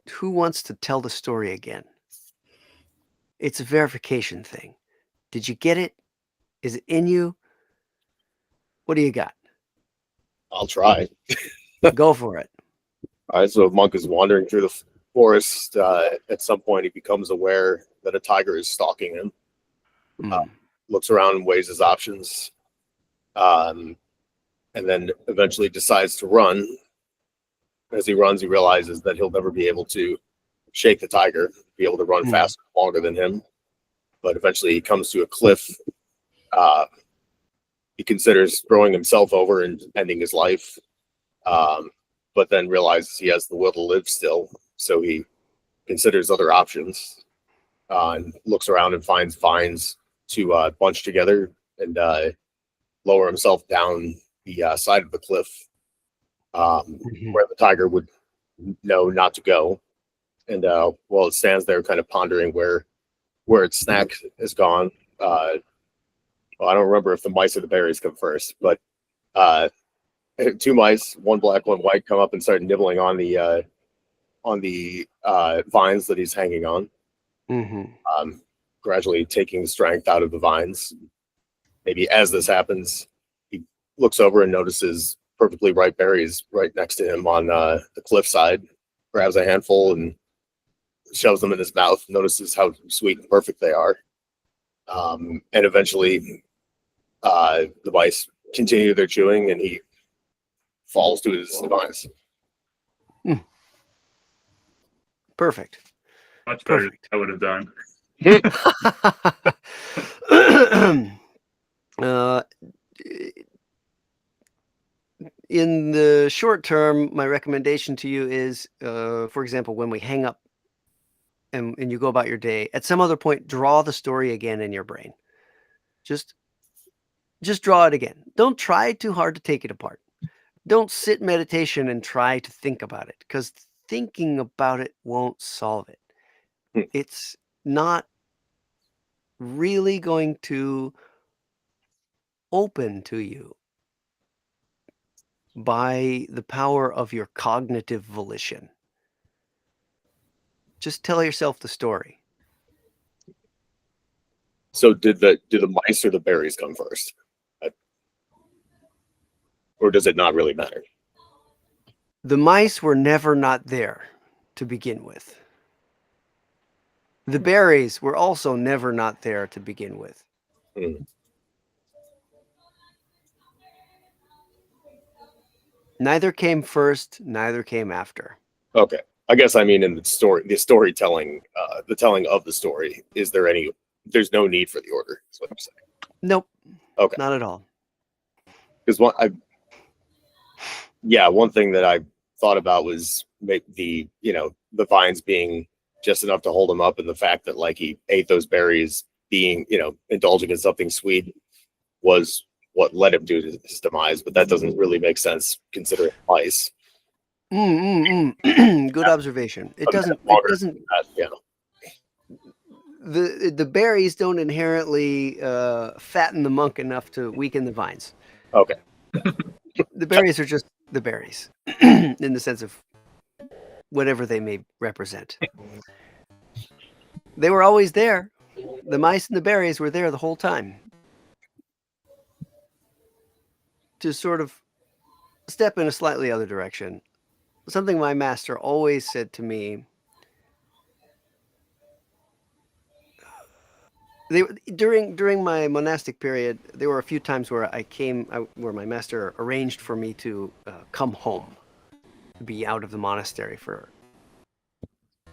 who wants to tell the story again? It's a verification thing. Did you get it? Is it in you? What do you got? I'll try. Go for it. All right, so a monk is wandering through the forest. At some point, he becomes aware that a tiger is stalking him. Mm. Looks around and weighs his options, um, and then eventually decides to run. As he runs, he realizes that he'll never be able to shake the tiger, be able to run faster, longer than him. But eventually, he comes to a cliff. Uh, he considers throwing himself over and ending his life, but then realizes he has the will to live still. So he considers other options and looks around and finds vines to bunch together and lower himself down the side of the cliff where the tiger would know not to go. And while it stands there, kind of pondering where its snack is gone. Well, I don't remember if the mice or the berries come first, but two mice, one black, one white, come up and start nibbling on the vines that he's hanging on. Gradually taking strength out of the vines. Maybe as this happens, he looks over and notices perfectly ripe berries right next to him on the cliffside. Grabs a handful and shoves them in his mouth. Notices how sweet and perfect they are. And eventually, the mice continue their chewing, and he falls to his demise. Perfect. Much better than I would have done. In the short term, my recommendation to you is, for example, when we hang up and you go about your day, at some other point, draw the story again in your brain. Just draw it again. Don't try too hard to take it apart. Don't sit in meditation and try to think about it, because thinking about it won't solve it. It's not really going to open to you by the power of your cognitive volition. Just tell yourself the story. So do the mice or the berries come first? Or does it not really matter? The mice were never not there to begin with. The berries were also never not there to begin with. Neither came first, neither came after. Okay. I guess I mean in the storytelling, the telling of the story, there's no need for the order, is what I'm saying. Nope. Okay. Not at all. Because one thing that I thought about was the vines being just enough to hold him up, and the fact that like he ate those berries, being indulging in something sweet, was what led him to his demise. But that doesn't really make sense considering mice. Good observation. It doesn't. The berries don't inherently fatten the monk enough to weaken the vines. Okay. The berries are just the berries, in the sense of whatever they may represent. They were always there. The mice and the berries were there the whole time. To sort of step in a slightly other direction, something my master always said to me, during my monastic period, there were a few times where where my master arranged for me to come home, be out of the monastery for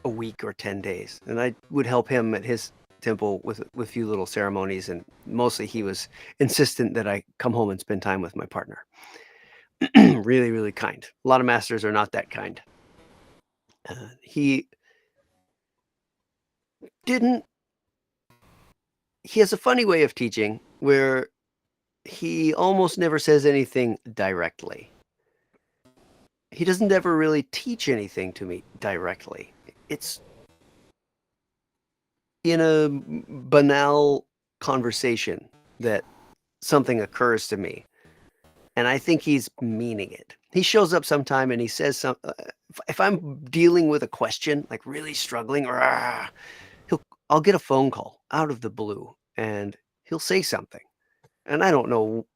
a week or 10 days. And I would help him at his temple with a few little ceremonies, and mostly he was insistent that I come home and spend time with my partner. Really, really kind. A lot of masters are not that kind. He has a funny way of teaching where he almost never says anything directly. He doesn't ever really teach anything to me directly. It's in a banal conversation that something occurs to me, and I think he's meaning it. He shows up sometime and he says if I'm dealing with a question, like really struggling, or I'll get a phone call out of the blue, and he'll say something, and I don't know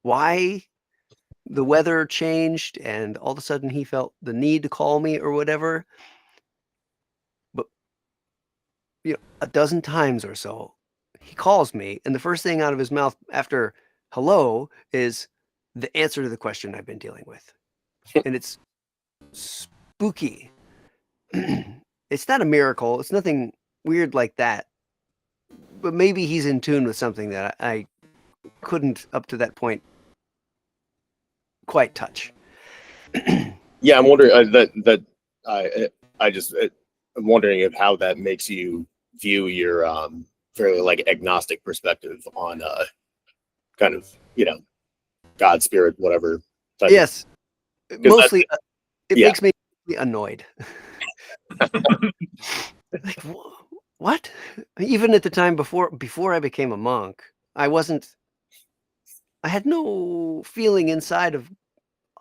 why the weather changed, and all of a sudden he felt the need to call me or whatever. But a dozen times or so, he calls me, and the first thing out of his mouth after hello is the answer to the question I've been dealing with, and it's spooky. It's not a miracle. It's nothing weird like that. But maybe he's in tune with something that I couldn't up to that point quite touch. Yeah, I'm wondering I'm wondering if how that makes you view your fairly like agnostic perspective on kind of God, spirit, whatever. Yes, mostly it yeah. makes me annoyed. Like, what? Even at the time before I became a monk, I had no feeling inside of,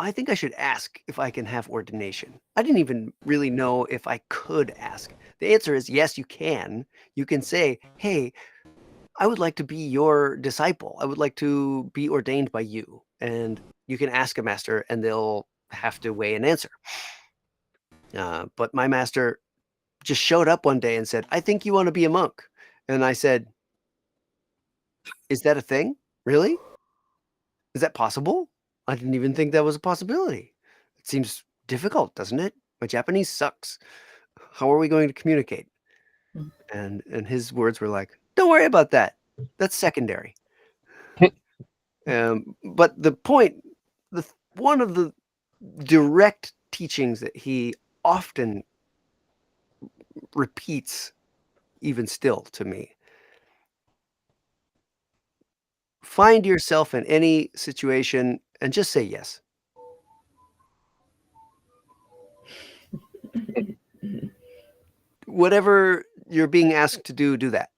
I think I should ask if I can have ordination. I didn't even really know if I could ask. The answer is yes, you can. You can say, hey, I would like to be your disciple. I would like to be ordained by you. And you can ask a master and they'll have to weigh an answer. But my master just showed up one day and said, I think you want to be a monk. And I said, is that a thing? Really? Is that possible? I didn't even think that was a possibility. It seems difficult, doesn't it? My Japanese sucks. How are we going to communicate? And his words were like, don't worry about that. That's secondary. But the point, one of the direct teachings that he often repeats, even still to me, find yourself in any situation and just say yes. Whatever you're being asked to do that.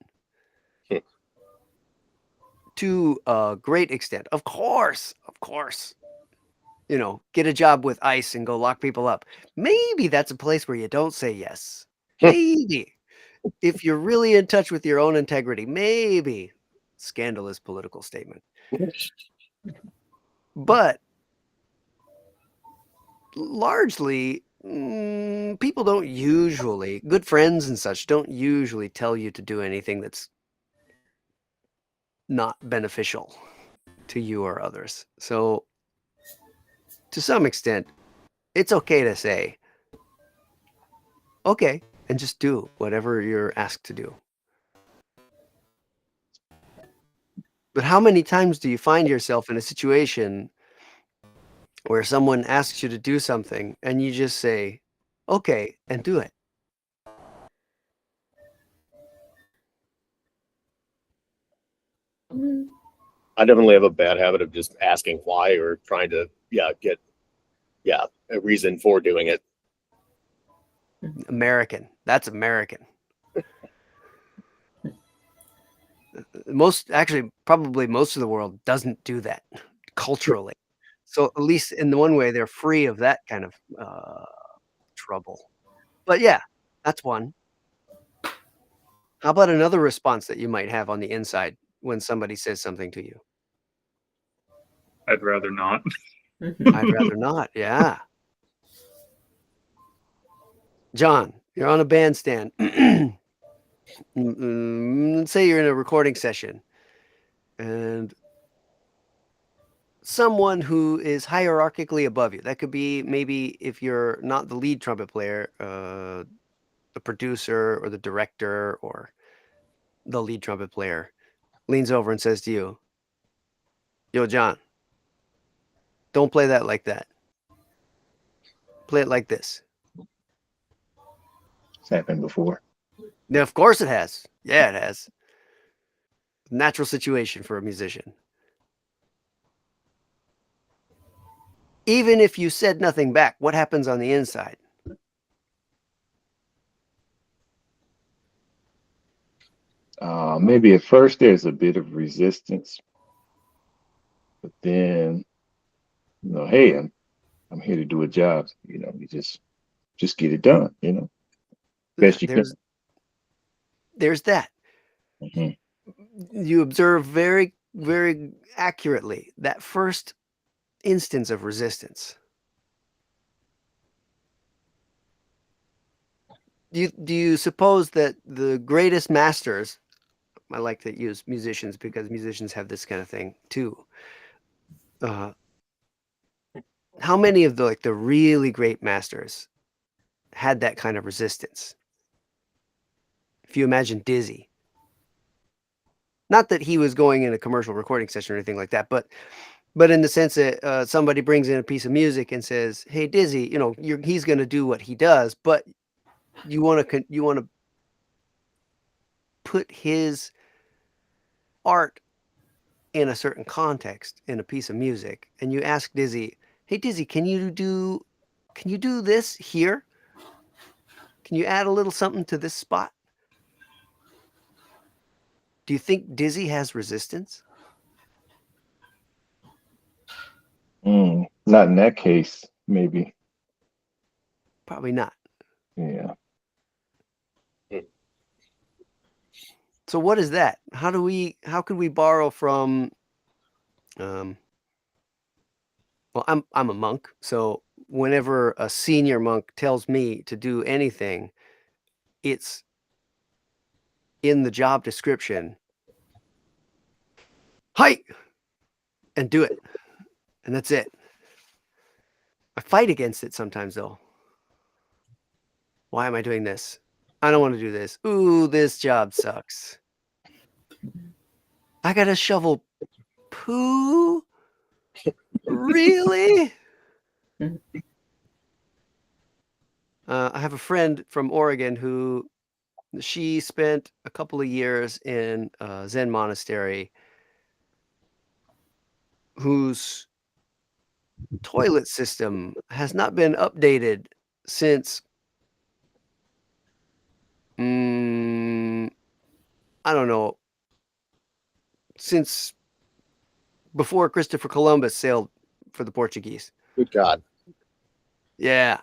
To a great extent. Of course. Get a job with ICE and go lock people up. Maybe that's a place where you don't say yes. Maybe. If you're really in touch with your own integrity, maybe. Scandalous political statement. But largely, people don't usually, good friends and such, don't usually tell you to do anything that's not beneficial to you or others. So to some extent, it's okay to say, okay, and just do whatever you're asked to do. But how many times do you find yourself in a situation where someone asks you to do something and you just say, okay, and do it? I definitely have a bad habit of just asking why or trying to get a reason for doing it. American. That's American. Probably most of the world doesn't do that culturally. So at least in the one way, they're free of that kind of trouble. But yeah, that's one. How about another response that you might have on the inside when somebody says something to you? I'd rather not. I'd rather not. Yeah. John, you're on a bandstand. Let's say you're in a recording session and someone who is hierarchically above you. That could be maybe if you're not the lead trumpet player, the producer or the director or the lead trumpet player leans over and says to you, yo, John, don't play that like that. Play it like this. It's happened before. Now, of course it has. Yeah, it has. Natural situation for a musician. Even if you said nothing back, what happens on the inside? Maybe at first there's a bit of resistance, but then, hey, I'm here to do a job. You just get it done. Best you can. There's that. Hmm. You observe very, very accurately that first instance of resistance. Do you suppose that the greatest masters, I like to use musicians because musicians have this kind of thing too. Uh, how many of the really great masters had that kind of resistance? If you imagine Dizzy, not that he was going in a commercial recording session or anything like that, but in the sense that somebody brings in a piece of music and says, "Hey, Dizzy, he's going to do what he does, but you want to put his art in a certain context in a piece of music," and you ask Dizzy, "Hey, Dizzy, can you do this here? Can you add a little something to this spot?" Do you think Dizzy has resistance? Not in that case, maybe. Probably not. Yeah. So what is that? How could we borrow from well, I'm a monk, so whenever a senior monk tells me to do anything, it's in the job description. Hike and do it. And that's it. I fight against it sometimes though. Why am I doing this? I don't want to do this. Ooh, this job sucks. I gotta shovel poo? Really? I have a friend from Oregon who she spent a couple of years in a Zen monastery whose toilet system has not been updated since I don't know, since before Christopher Columbus sailed for the Portuguese. Good God. Yeah,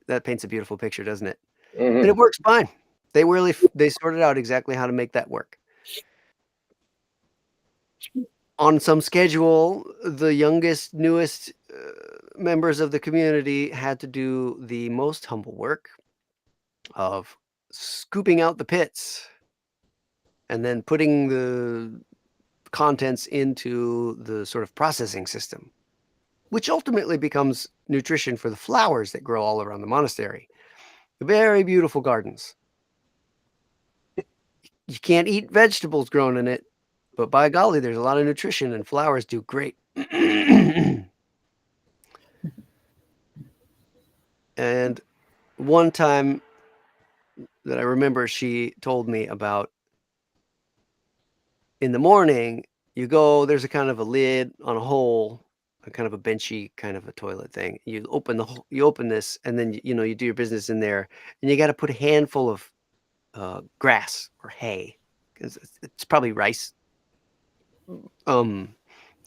that paints a beautiful picture, doesn't it? Mhm. And it works fine. They sorted out exactly how to make that work. On some schedule, the youngest, newest members of the community had to do the most humble work of scooping out the pits and then putting the contents into the sort of processing system, which ultimately becomes nutrition for the flowers that grow all around the monastery. Very beautiful gardens. You can't eat vegetables grown in it, but by golly, there's a lot of nutrition and flowers do great. And one time that I remember she told me about, in the morning, there's a kind of a lid on a hole, a kind of a benchy kind of a toilet thing. You open this, and then you do your business in there, and you got to put a handful of grass or hay, because it's probably rice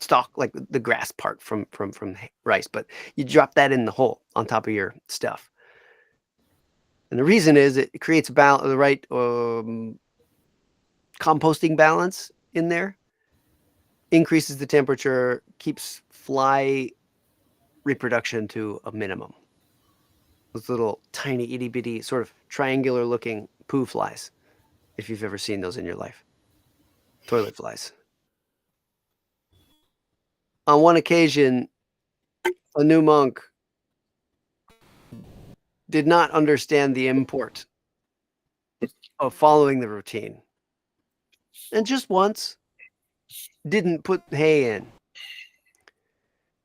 stalk, like the grass part from rice, but you drop that in the hole on top of your stuff. And the reason is it creates the right composting balance in there, increases the temperature, keeps fly reproduction to a minimum. Those little tiny itty bitty sort of triangular looking poo flies, if you've ever seen those in your life. Toilet flies. On one occasion, a new monk did not understand the import of following the routine, and just once didn't put hay in.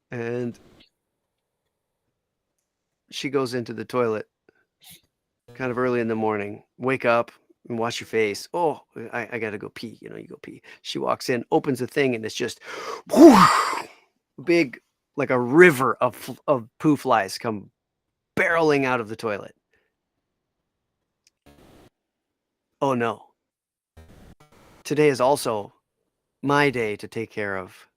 And she goes into the toilet kind of early in the morning, wake up and wash your face. Oh, I got to go pee. You go pee. She walks in, opens the thing, and it's just whoosh, big, like a river of poo flies come barreling out of the toilet. Oh no. Today is also my day to take care of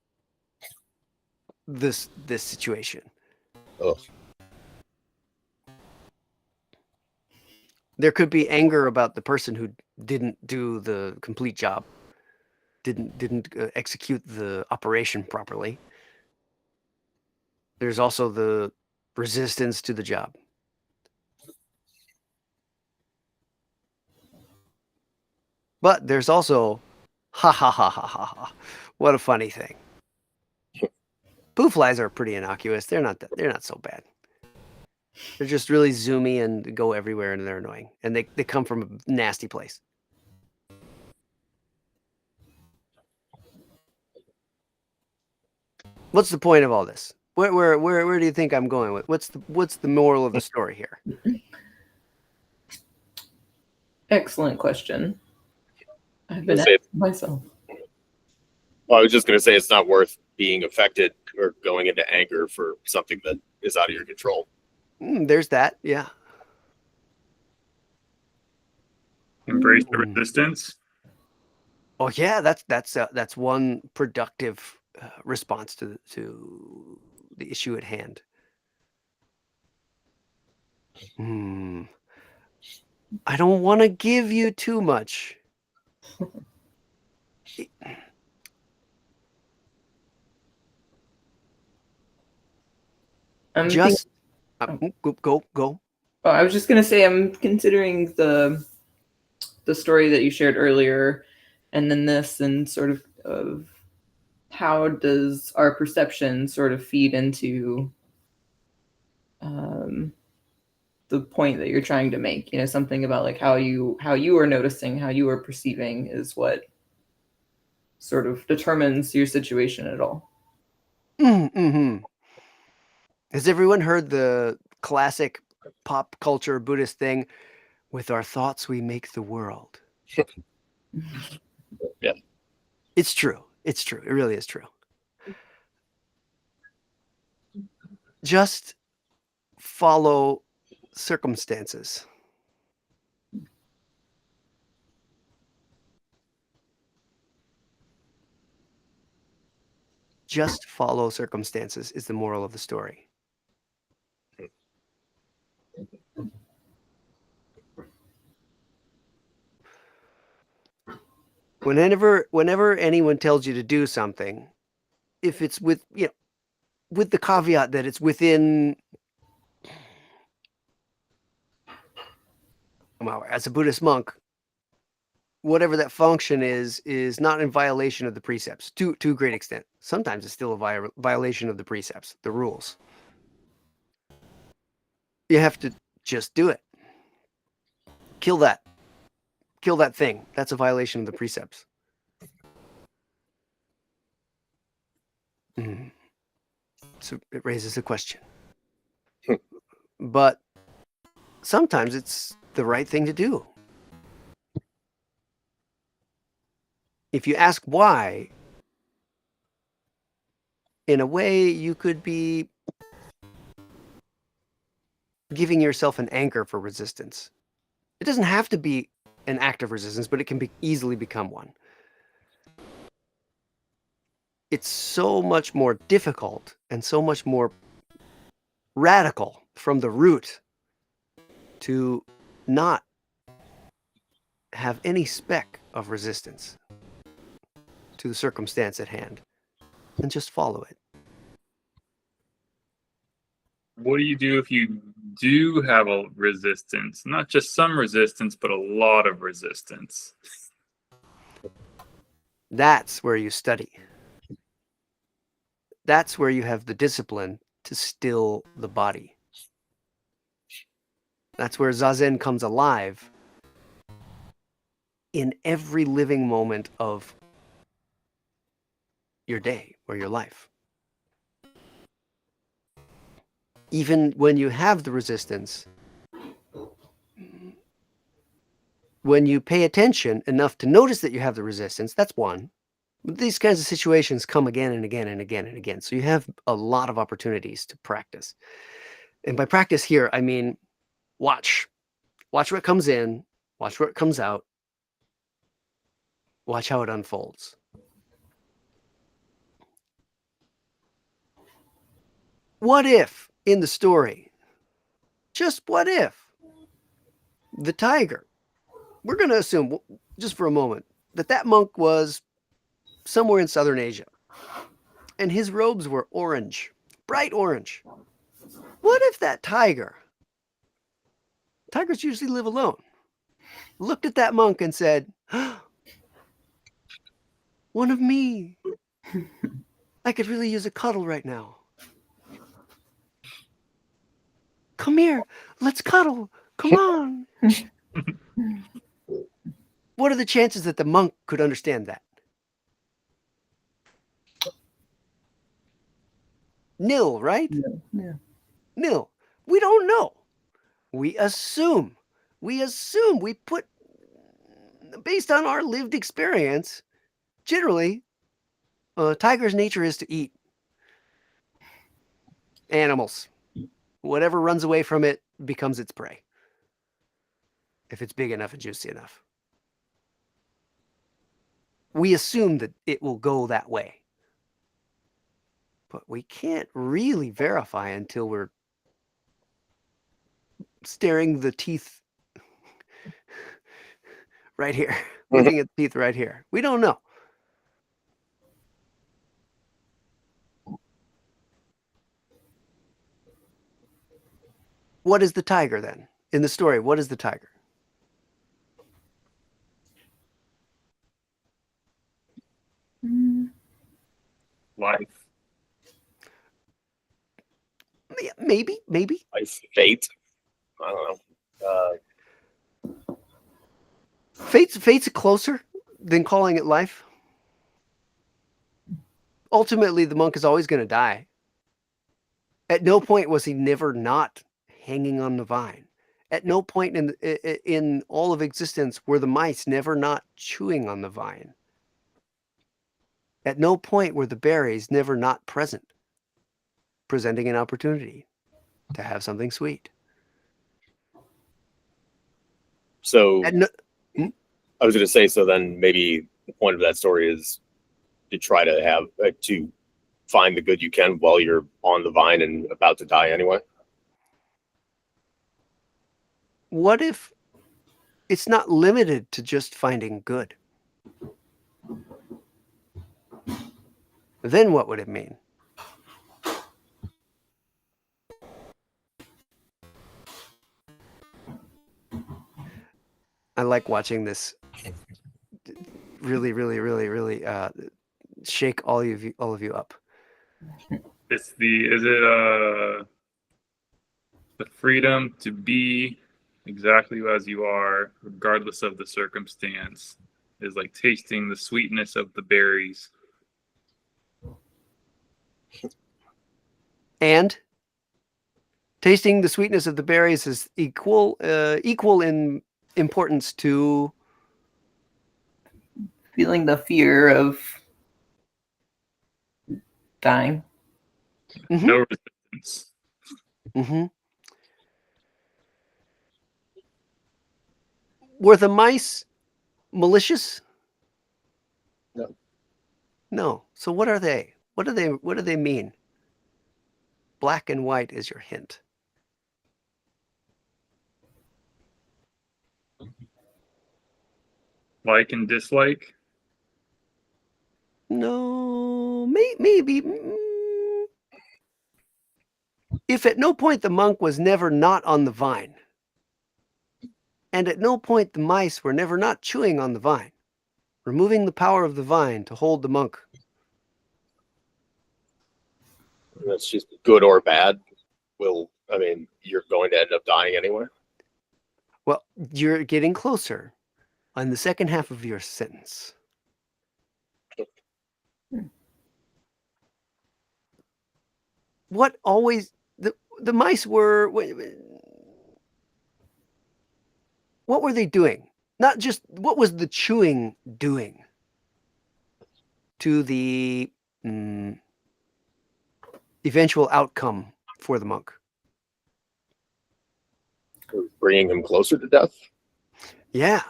this situation. Ugh. There could be anger about the person who didn't do the complete job, didn't execute the operation properly. There's also the resistance to the job. But there's also, ha ha ha ha ha ha, what a funny thing. Poo flies are pretty innocuous. They're not so bad. They're just really zoomy and go everywhere, and they're annoying. And they come from a nasty place. What's the point of all this? Where do you think I'm going with? What's the moral of the story here? Excellent question. I've been Let's say- asking myself. Well, I was just going to say it's not worth being affected or going into anger for something that is out of your control. There's that, yeah. Embrace the resistance. Oh yeah, that's one productive response to the issue at hand. I don't want to give you too much. Just go. Oh, I was just gonna say I'm considering the story that you shared earlier, and then this, and sort of how does our perception sort of feed into the point that you're trying to make. You know, something about like how you are noticing, how you are perceiving is what sort of determines your situation at all. Mm-hmm. Has everyone heard the classic pop culture Buddhist thing? With our thoughts, we make the world. Yeah. It's true. It's true. It really is true. Just follow circumstances. Just follow circumstances is the moral of the story. Whenever anyone tells you to do something, if it's with the caveat that it's within, well, as a Buddhist monk, whatever that function is not in violation of the precepts to a great extent. Sometimes it's still a violation of the precepts, the rules. You have to just do it. Kill that thing. That's a violation of the precepts. So it raises a question. But sometimes it's the right thing to do. If you ask why, in a way, you could be giving yourself an anchor for resistance. It doesn't have to be an act of resistance, but it can easily become one. It's so much more difficult and so much more radical from the root to not have any speck of resistance to the circumstance at hand and just follow it. What do you do if you do have a resistance? Not just some resistance, but a lot of resistance. That's where you study. That's where you have the discipline to still the body. That's where Zazen comes alive in every living moment of your day or your life. Even when you have the resistance, when you pay attention enough to notice that you have the resistance, that's one. But these kinds of situations come again and again and again and again. So you have a lot of opportunities to practice. And by practice here, I mean, watch what comes in, watch what comes out, watch how it unfolds. What if in the story, just what if the tiger, we're going to assume just for a moment that monk was somewhere in Southern Asia and his robes were orange, bright orange. What if that tigers usually live alone, looked at that monk and said, one of me. I could really use a cuddle right now. Come here, let's cuddle. Come on. What are the chances that the monk could understand that? Nil, right? Yeah. Nil. We don't know. We assume. We put, based on our lived experience, generally, tiger's nature is to eat animals. Whatever runs away from it becomes its prey, if it's big enough and juicy enough. We assume that it will go that way. But we can't really verify until we're staring the teeth right here, looking at the teeth right here. We don't know. What is the tiger then? In the story, what is the tiger? Life. Yeah, maybe. Life, fate. I don't know. Fate's closer than calling it life. Ultimately, the monk is always going to die. At no point was he never not hanging on the vine. At no point in all of existence were the mice never not chewing on the vine. At no point were the berries never not present, presenting an opportunity to have something sweet. So No, I was going to say, so then maybe the point of that story is to try to have to find the good you can while you're on the vine and about to die anyway. what if it's not limited to just finding good? Then what would it mean? I like watching this really shake all of you up. Is it the freedom to be exactly as you are, regardless of the circumstance, is like tasting the sweetness of the berries. And tasting the sweetness of the berries is equal in importance to Feeling the fear of dying. No resistance. Mm-hmm. Were the mice malicious? No. No. So what are they? What do they mean? Black and white is your hint. Like and dislike. No, maybe. If at no point the monk was never not on the vine, and at no point the mice were never not chewing on the vine, removing the power of the vine to hold the monk. That's just good or bad. You're going to end up dying anyway. Well, you're getting closer on the second half of your sentence. What always the mice were, what were they doing? Not just what was the chewing doing to the eventual outcome for the monk? Bringing him closer to death. Yeah.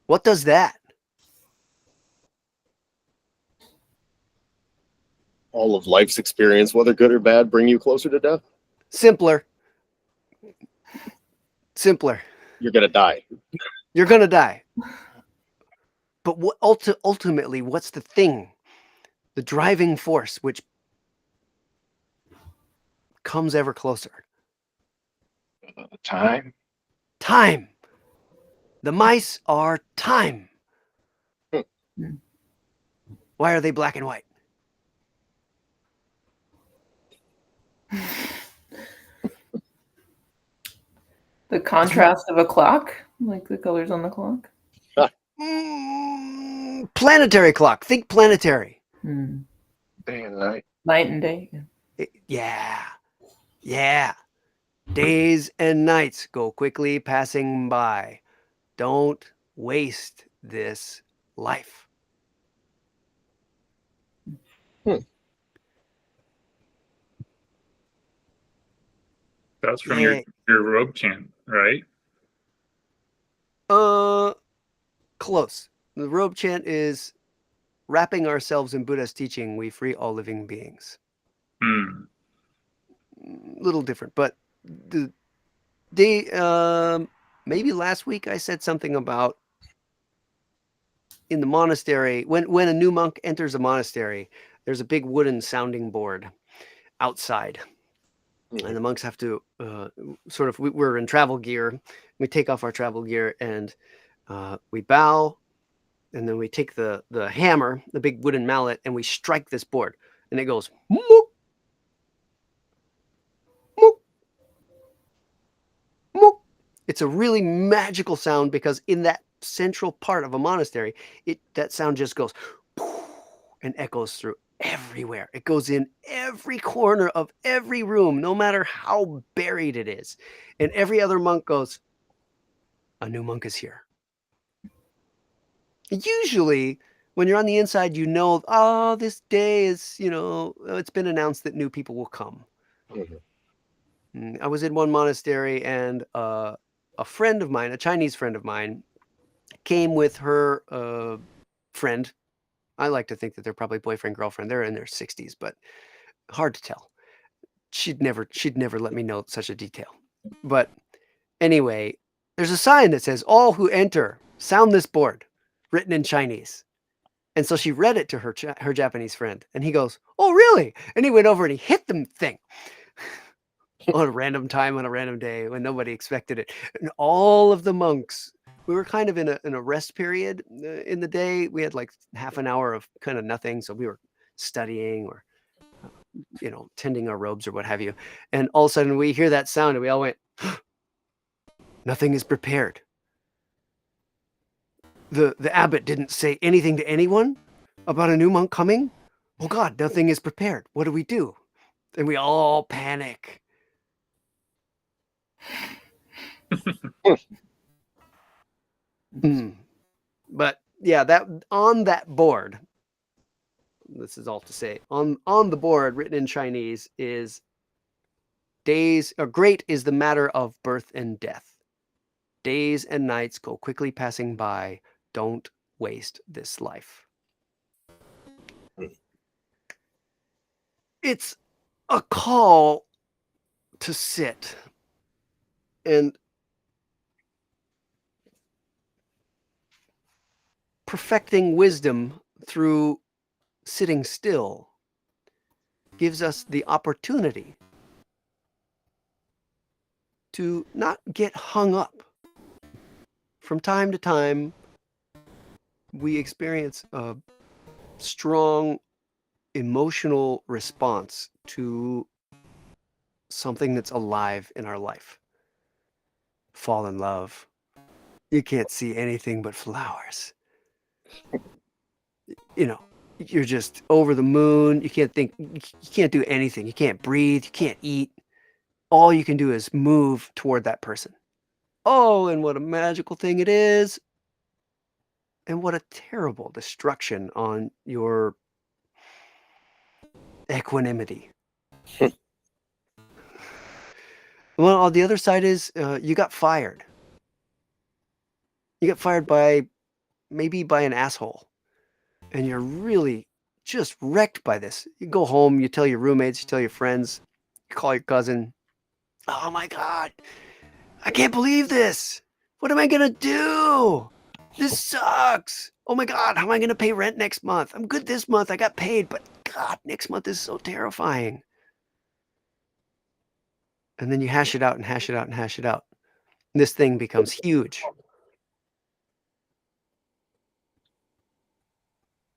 What does that? all of life's experience, whether good or bad, bring you closer to death? Simpler. Simpler. You're gonna die. You're going to die. But what ultimately, what's the thing? The driving force which comes ever closer? Time. Time. The mice are time. Hmm. Why are they black and white? The contrast of a clock, like the colors on the clock. Planetary clock. Think planetary. Day and night. Night and day. Yeah. Yeah. Days and nights go quickly passing by. Don't waste this life. That's from Yeah. your robe chant, right? Close. The robe chant is wrapping ourselves in Buddha's teaching, we free all living beings. Hmm. Little different, but maybe last week I said something about in the monastery, when a new monk enters a monastery, there's a big wooden sounding board outside. And the monks have to we're in travel gear. We take off our travel gear and we bow, and then we take the hammer, the big wooden mallet, and we strike this board, and it goes mook, mook, mook. It's a really magical sound because in that central part of a monastery, that sound just goes and echoes through everywhere. It goes in every corner of every room, no matter how buried it is. And every other monk goes, a new monk is here. Usually, when you're on the inside, oh, this day is, it's been announced that new people will come. I was in one monastery, and a friend of mine, a Chinese friend of mine, came with her friend. I like to think that they're probably boyfriend, girlfriend. They're in their 60s, but hard to tell. She'd never let me know such a detail. But anyway, there's a sign that says, all who enter, sound this board, written in Chinese. And so she read it to her Japanese friend, and he goes, oh, really? And he went over and he hit the thing on a random time, on a random day when nobody expected it. And all of the monks, we were kind of in a rest period in the day. We had like half an hour of kind of nothing. So we were studying or, tending our robes or what have you. And all of a sudden we hear that sound and we all went, nothing is prepared. The abbot didn't say anything to anyone about a new monk coming. Oh God, nothing is prepared. What do we do? And we all panic. But yeah, that on that board, this is all to say, on the board written in Chinese is great is the matter of birth and death. Days and nights go quickly passing by. Don't waste this life. It's a call to sit and perfecting wisdom through sitting still gives us the opportunity to not get hung up. From time to time, we experience a strong emotional response to something that's alive in our life. Fall in love. You can't see anything but flowers. You're just over the moon. You can't think, you can't do anything. You can't breathe. You can't eat. All you can do is move toward that person. Oh, and what a magical thing it is. And what a terrible destruction on your equanimity. Well, on the other side is you got fired. You got fired maybe by an asshole. And you're really just wrecked by this. You go home, you tell your roommates, you tell your friends, you call your cousin. Oh my God, I can't believe this. What am I going to do? This sucks. Oh my God, how am I going to pay rent next month? I'm good this month. I got paid, but God, next month is so terrifying. And then you hash it out and hash it out and hash it out. And this thing becomes huge.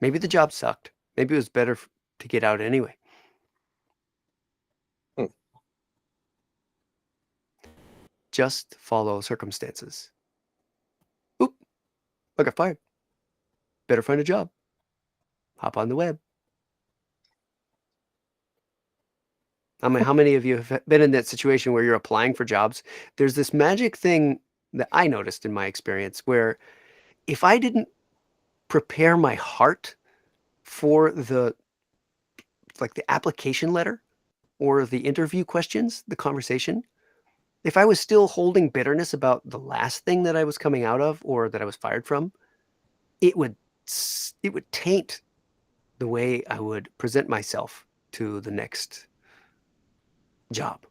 Maybe the job sucked. Maybe it was better to get out anyway. Hmm. Just follow circumstances. Oop, I got fired. Better find a job. Hop on the web. I mean, how many of you have been in that situation where you're applying for jobs? There's this magic thing that I noticed in my experience where if I didn't prepare my heart for the application letter or the interview questions, the conversation, if I was still holding bitterness about the last thing that I was coming out of or that I was fired from, it would taint the way I would present myself to the next job.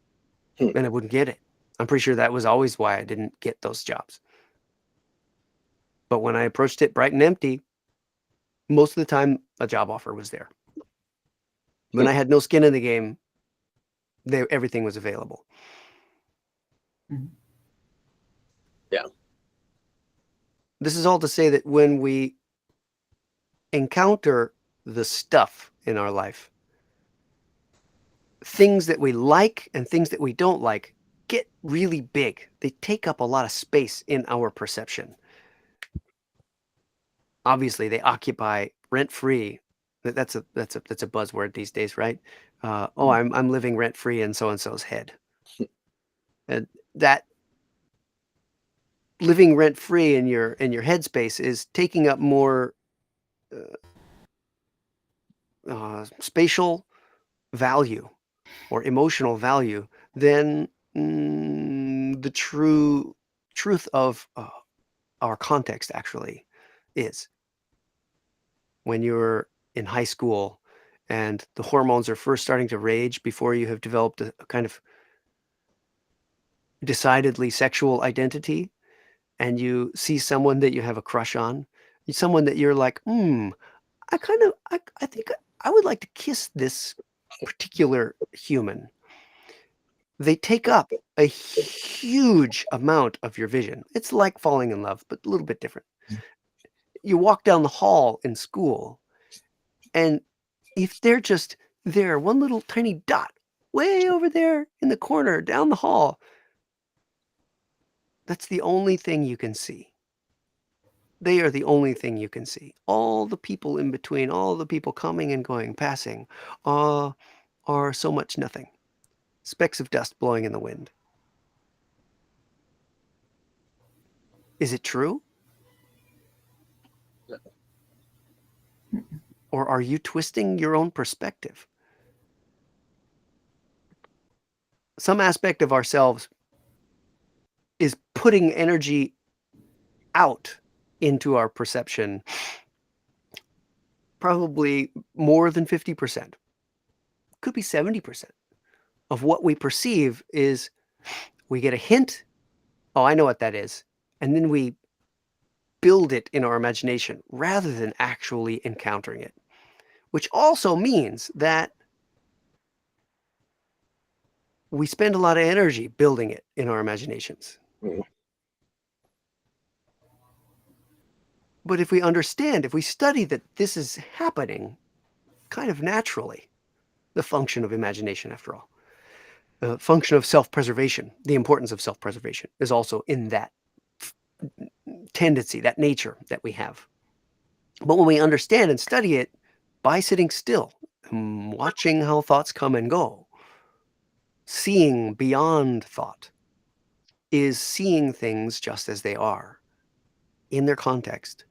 And I wouldn't get it. I'm pretty sure that was always why I didn't get those jobs. But when I approached it bright and empty, most of the time a job offer was there. When I had no skin in the game, everything was available. Yeah. This is all to say that when we encounter the stuff in our life, things that we like and things that we don't like get really big. They take up a lot of space in our perception. Obviously, they occupy rent-free. That's a buzzword these days, right? I'm living rent-free in so-and-so's head. And that living rent-free in your headspace is taking up more spatial value or emotional value than the truth of our context actually is. When you're in high school and the hormones are first starting to rage before you have developed a kind of decidedly sexual identity, and you see someone that you have a crush on, someone that you're like, I think I would like to kiss this particular human. They take up a huge amount of your vision. It's like falling in love, but a little bit different. You walk down the hall in school, and if they're just there, one little tiny dot way over there in the corner down the hall, that's the only thing you can see. They are the only thing you can see. All the people in between, all the people coming and going, passing, are so much nothing. Specks of dust blowing in the wind. Is it true? Or are you twisting your own perspective? Some aspect of ourselves is putting energy out into our perception, probably more than 50%. Could be 70% of what we perceive is we get a hint. Oh, I know what that is. And then we build it in our imagination rather than actually encountering it, which also means that we spend a lot of energy building it in our imaginations. Mhm. But if we understand, if we study that this is happening kind of naturally, the function of imagination, after all, the function of self-preservation, the importance of self-preservation is also in that tendency, that nature that we have. But when we understand and study it by sitting still, watching how thoughts come and go, seeing beyond thought is seeing things just as they are in their context.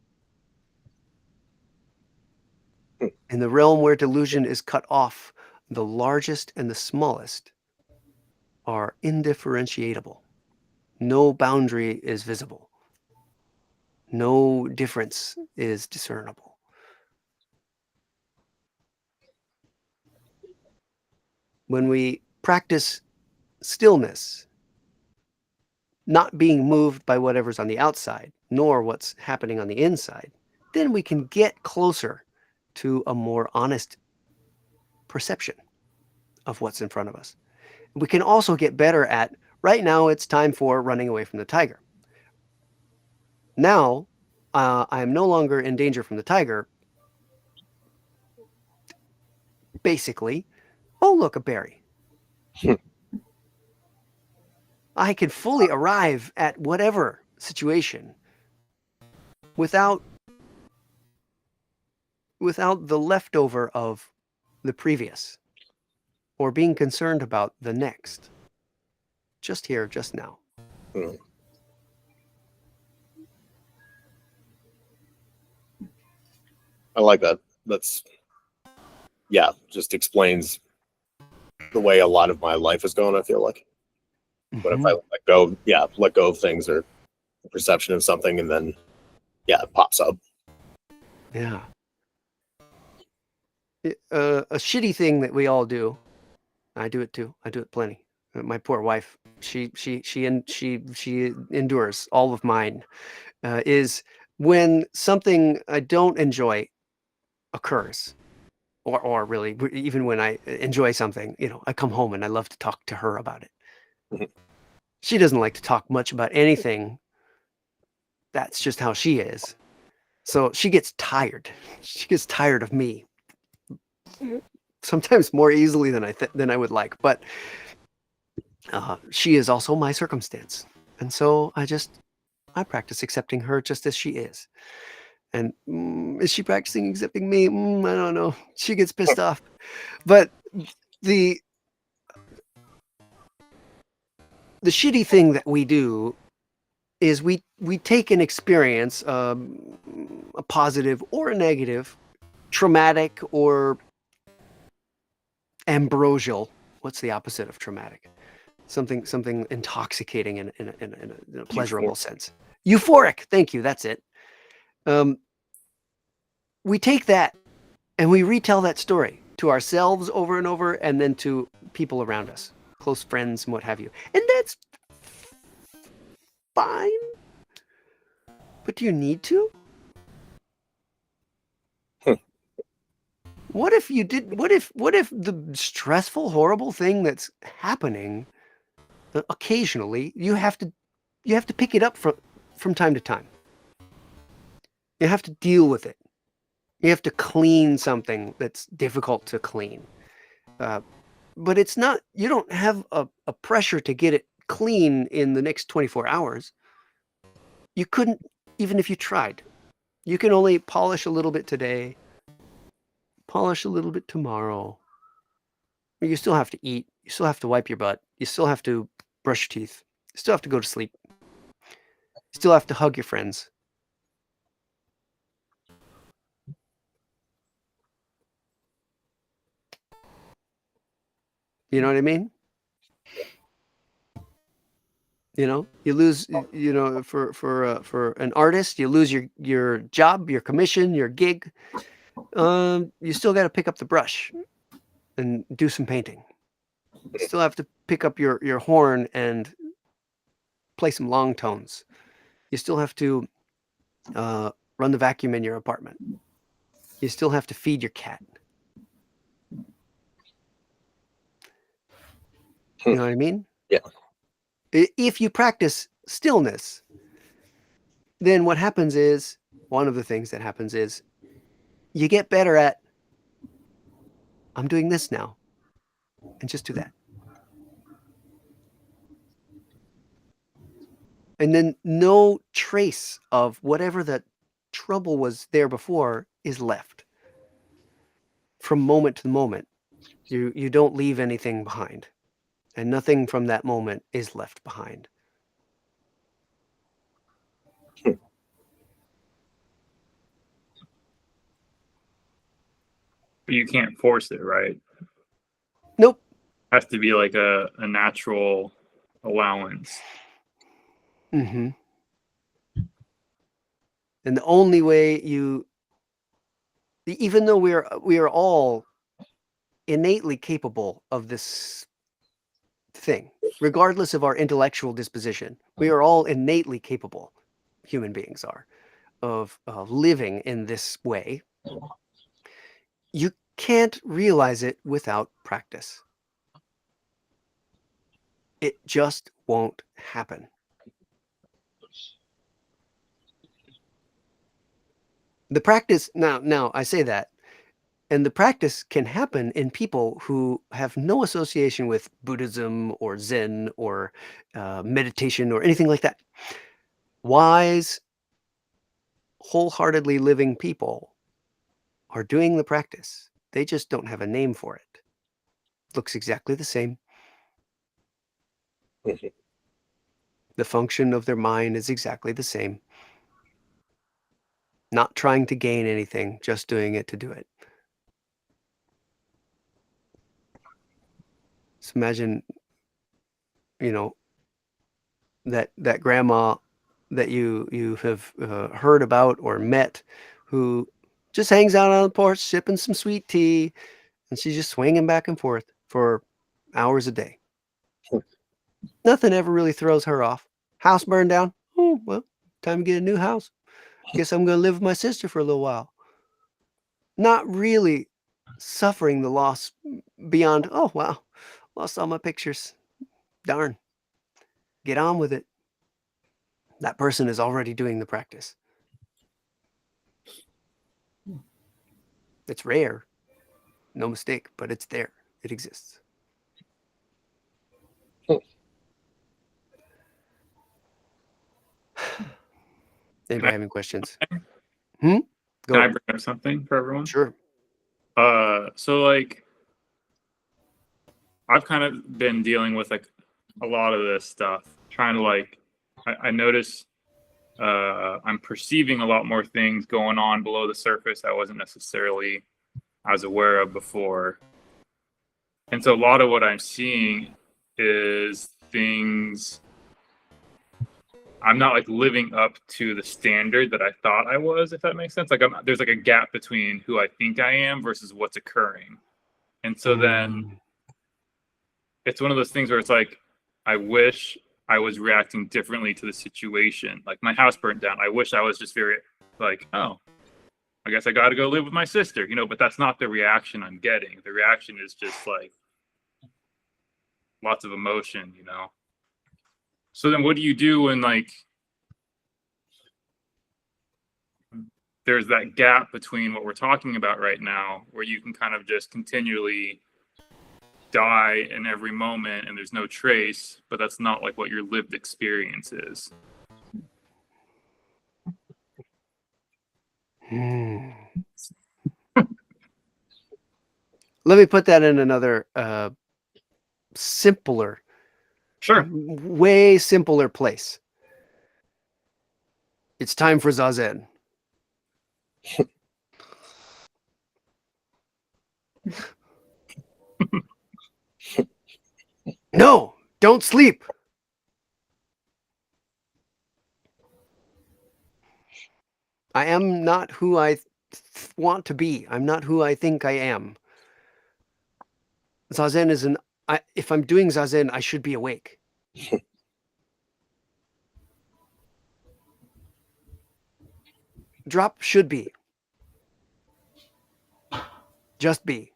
In the realm where delusion is cut off, the largest and the smallest are indifferentiable. No boundary is visible. No difference is discernible. when we practice stillness, not being moved by whatever's on the outside, nor what's happening on the inside, then we can get closer to a more honest perception of what's in front of us. We can also get better at, right now it's time for running away from the tiger. Now, I am no longer in danger from the tiger. Basically, oh, look, a berry. I can fully arrive at whatever situation without the leftover of the previous or being concerned about the next. Just here, just now. Hmm. I like that. That's, yeah, just explains the way a lot of my life is going, I feel like. But if I let go of things or the perception of something, and then, it pops up. Yeah. A shitty thing that we all do. I do it too. I do it plenty. My poor wife. She endures all of mine. Is when something I don't enjoy occurs, or really even when I enjoy something, I come home and I love to talk to her about it. Mhm. She doesn't like to talk much about anything. That's just how she is. So she gets tired. She gets tired of me. Sometimes more easily than I would like, but she is also my circumstance, and so I practice accepting her just as she is. And is she practicing accepting me? I don't know. She gets pissed off, but the shitty thing that we do is we take an experience, a positive or a negative, traumatic or ambrosial. What's the opposite of traumatic? Something intoxicating in a pleasurable sense. Euphoric. Thank you. That's it. We take that and we retell that story to ourselves over and over, and then to people around us, close friends and what have you. And that's fine. But do you need to? What if you did? What if the stressful, horrible thing that's happening occasionally, you have to pick it up from time to time. You have to deal with it. You have to clean something that's difficult to clean. But it's not, you don't have a pressure to get it clean in the next 24 hours. You couldn't, even if you tried. You can only polish a little bit today, polish a little bit tomorrow. You still have to eat. You still have to wipe your butt. You still have to brush your teeth. You still have to go to sleep. You still have to hug your friends. You know what I mean? You lose, for an artist, you lose your job, your commission, your gig. You still got to pick up the brush and do some painting. You still have to pick up your horn and play some long tones. You still have to run the vacuum in your apartment. You still have to feed your cat. You know what I mean? Yeah. If you practice stillness, then what happens is, one of the things that happens is, you get better at, I'm doing this now, and just do that. And then no trace of whatever the trouble was there before is left. From moment to moment, you don't leave anything behind, and nothing from that moment is left behind. But you can't force it, right? Nope. Has to be like a natural allowance. Mm-hmm. And the only way even though we are all innately capable of this thing, regardless of our intellectual disposition. We are all innately capable, human beings are, of living in this way. You can't realize it without practice. It just won't happen. The practice, now I say that, and the practice can happen in people who have no association with Buddhism or Zen or meditation or anything like that. Wise, wholeheartedly living people are doing the practice. They just don't have a name for it. It looks exactly the same. The function of their mind is exactly the same. Not trying to gain anything, just doing it to do it. So imagine, that grandma that you have heard about or met, who just hangs out on the porch sipping some sweet tea, and she's just swinging back and forth for hours a day. Nothing ever really throws her off. House burned down. Oh, well, time to get a new house. Guess I'm going to live with my sister for a little while. Not really suffering the loss beyond, oh, wow, lost all my pictures. Darn. Get on with it. That person is already doing the practice. It's rare. No mistake, but it's there. It exists. Anybody have any questions? Go Can I ahead. bring up something for everyone? Sure. So like, I've kind of been dealing with like a lot of this stuff, trying to like, I notice I'm perceiving a lot more things going on below the surface I wasn't necessarily as aware of before. And so a lot of what I'm seeing is things I'm not like living up to the standard that I thought I was, if that makes sense. Like there's like a gap between who I think I am versus what's occurring. And so then it's one of those things where it's like, I wish I was reacting differently to the situation. Like my house burnt down. I wish I was just very like, oh, I guess I got to go live with my sister, but that's not the reaction I'm getting. The reaction is just like lots of emotion, So then what do you do when like there's that gap between what we're talking about right now, where you can kind of just continually die in every moment and there's no trace, but that's not like what your lived experience is. Let me put that in another simpler, Sure. way simpler place. It's time for Zazen. No, don't sleep. I am not who I want to be. I'm not who I think I am. Zazen is if I'm doing Zazen, I should be awake. Drop should be. Just be.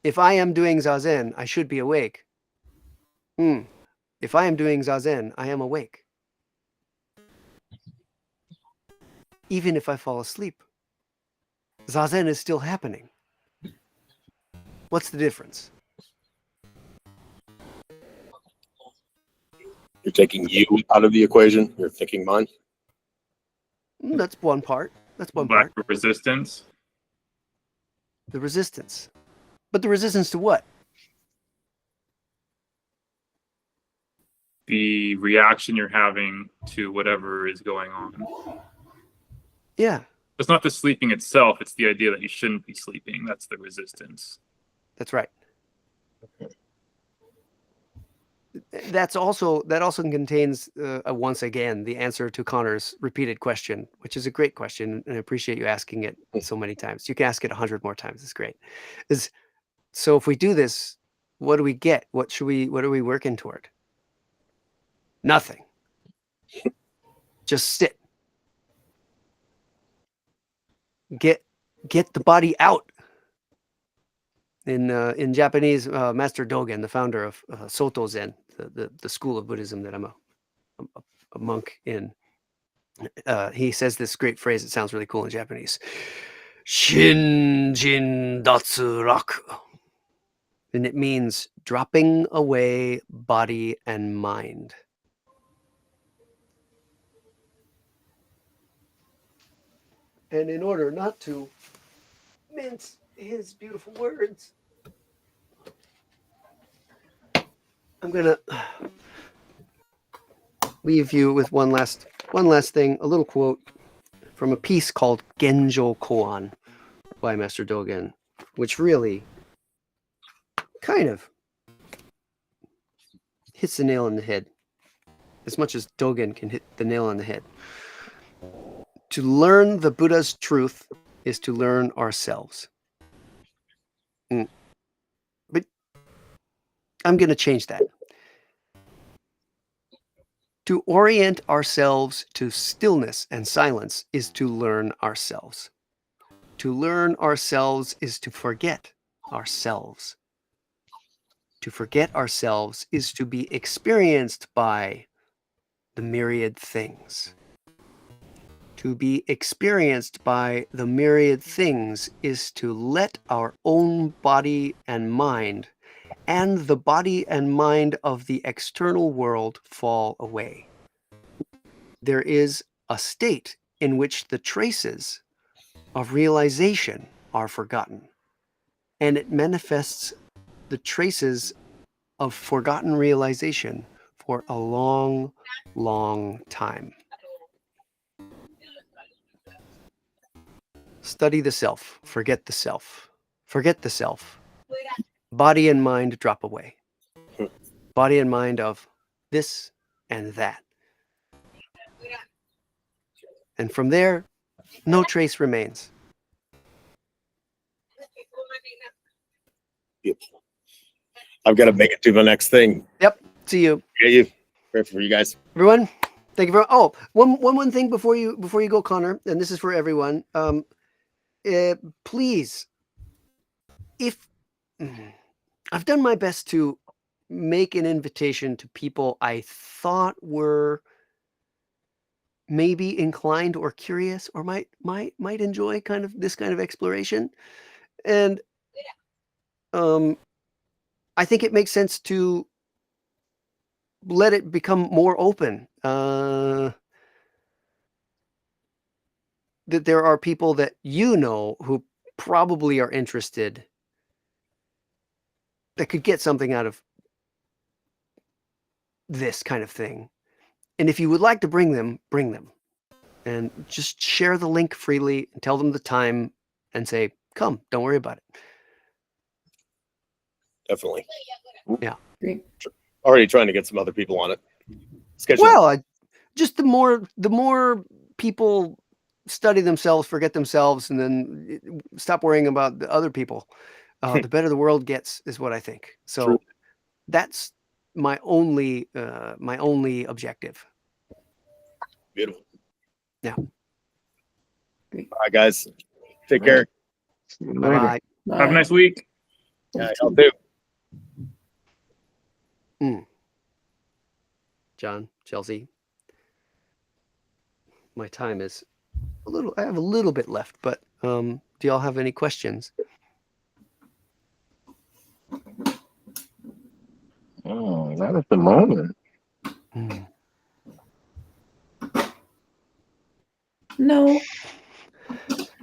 If I am doing Zazen, I should be awake. If I am doing Zazen, I am awake. Even if I fall asleep, Zazen is still happening. What's the difference? You're taking you out of the equation. You're thinking mind. That's one part. That's one Lack part. of resistance. The resistance. But the resistance to what? The reaction you're having to whatever is going on. Yeah. It's not the sleeping itself, it's the idea that you shouldn't be sleeping. That's the resistance. That's right. that also contains once again the answer to Connor's repeated question, which is a great question, and I appreciate you asking it so many times. You can ask it 100 more times. It's great. So if we do this, what do we get? What are we working toward? Nothing. Just sit. Get the body out. In Japanese, Master Dogen, the founder of Soto Zen, the school of Buddhism that I'm a monk in, he says this great phrase. It sounds really cool in Japanese. Shin jin datsu raku. And it means dropping away body and mind. And in order not to mince his beautiful words, I'm gonna leave you with one last thing, a little quote from a piece called Genjo Koan by Master Dogen, which really kind of hits the nail on the head as much as Dogen can hit the nail on the head. To learn the Buddha's truth is to learn ourselves. But I'm going to change that. To orient ourselves to stillness and silence is to learn ourselves. To learn ourselves is to forget ourselves. To forget ourselves is to be experienced by the myriad things. To be experienced by the myriad things is to let our own body and mind and the body and mind of the external world fall away. There is a state in which the traces of realization are forgotten, and it manifests the traces of forgotten realization for a long, long time. Study the self, forget the self. Forget the self. Body and mind drop away. Body and mind of this and that. And from there, no trace remains. I've got to make it to the next thing. Yep. See you. Yeah, you. Pray for you guys. Everyone, thank you for one thing before you go, Connor, and this is for everyone. Please, if I've done my best to make an invitation to people I thought were maybe inclined or curious or might enjoy this kind of exploration, and I think it makes sense to let it become more open. That there are people that who probably are interested, that could get something out of this kind of thing. And if you would like to bring them, and just share the link freely and tell them the time and say, come, don't worry about it. Definitely. Yeah. Great. Already trying to get some other people on it. Schedule. Well, just the more people study themselves, forget themselves, and then stop worrying about the other people, the better the world gets, is what I think. So True. that's my only objective. Beautiful. Yeah. All right, guys. Take care. See you later. Bye. Have a nice week. Yeah, y'all do. John, Chelsea. My time is I have a little bit left, but do y'all have any questions? Oh, not at the moment. No.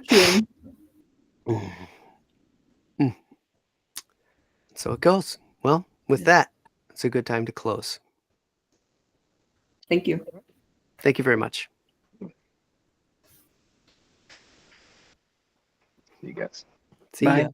June. So it goes. Well, with that, it's a good time to close. Thank you. Thank you very much. See you guys. See Bye. ya.